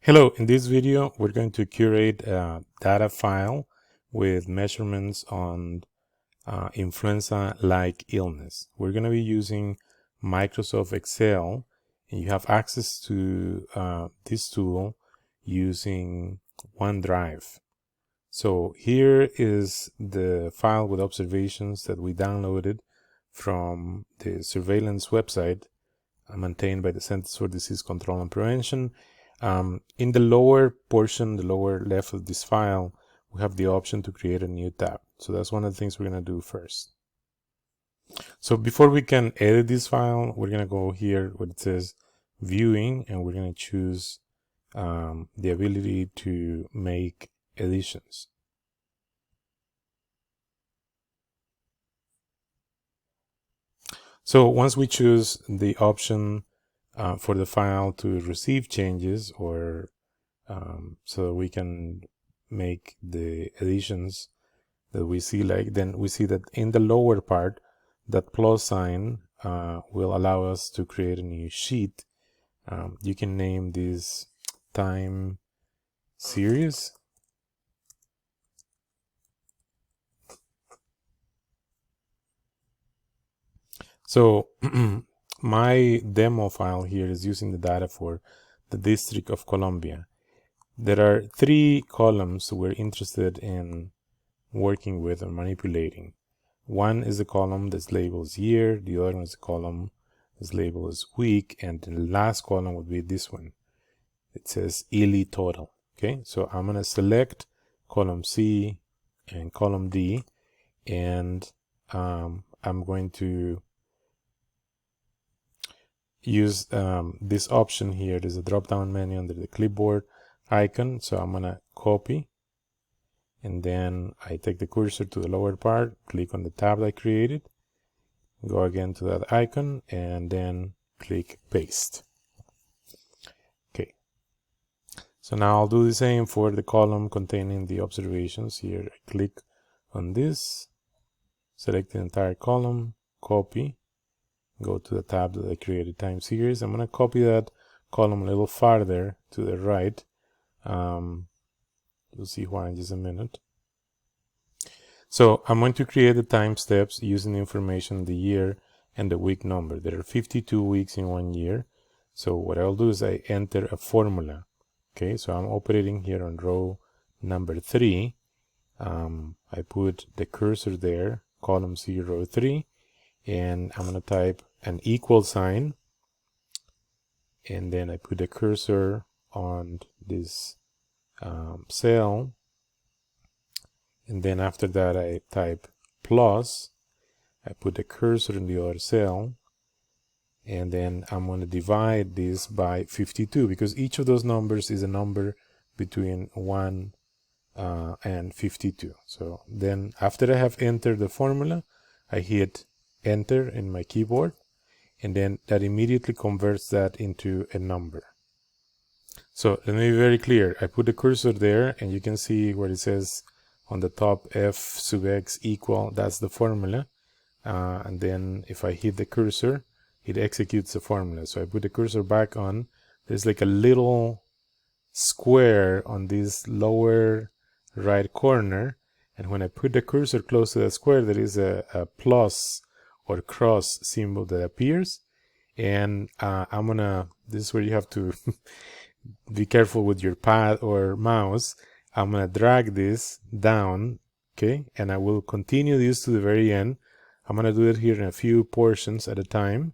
Hello, in this video we're going to curate a data file with measurements on influenza-like illness. We're going to be using Microsoft Excel, and you have access to this tool using OneDrive. So here is the file with observations that we downloaded from the surveillance website maintained by the Centers for Disease Control and Prevention. In the lower portion, the lower left of this file, we have the option to create a new tab. So that's one of the things we're going to do first. So before we can edit this file, we're going to go here where it says viewing, and we're going to choose the ability to make additions. So once we choose the option for the file to receive changes, or so we can make the additions that we select, then we see that in the lower part, that plus sign will allow us to create a new sheet. You can name this time series. So my demo file here is using the data for the District of Columbia. There are 3 columns we're interested in working with or manipulating. One is the column that's labeled as year, the other one is the column that's labeled as week, and the last column would be this one. It says ILI total. Okay, so I'm going to select column C and column D, and I'm going to use this option here. There's a drop down menu under the clipboard icon, so I'm gonna copy, and then I take the cursor to the lower part, click on the tab I created, go again to that icon, and then click paste. Okay, so now I'll do the same for the column containing the observations. Here I click on this, select the entire column, copy, go to the tab that I created, time series. I'm going to copy that column a little farther to the right. You'll see why in just a minute. So I'm going to create the time steps using the information, the year and the week number. There are 52 weeks in 1 year. So what I'll do is I enter a formula. Okay, so I'm operating here on row number 3. I put the cursor there, column C, row 3, and I'm going to type an equal sign, and then I put the cursor on this cell, and then after that I type plus, I put the cursor in the other cell, and then I'm going to divide this by 52, because each of those numbers is a number between 1 and 52. So then after I have entered the formula, I hit enter in my keyboard, and then that immediately converts that into a number. So let me be very clear. I put the cursor there, and you can see where it says on the top f sub x equal, that's the formula. And then if I hit the cursor, it executes the formula. So I put the cursor back on. There's like a little square on this lower right corner, and when I put the cursor close to the square, there is a plus or cross symbol that appears. And I'm gonna, this is where you have to be careful with your pad or mouse. I'm gonna drag this down, okay, and I will continue this to the very end. I'm gonna do it here in a few portions at a time.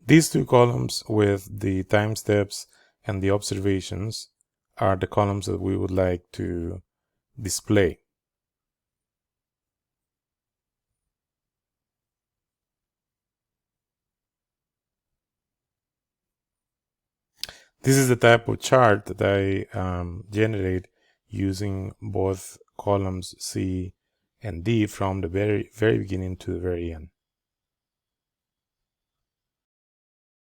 These 2 columns with the time steps and the observations are the columns that we would like to display. This is the type of chart that I generate using both columns C and D from the very beginning to the very end.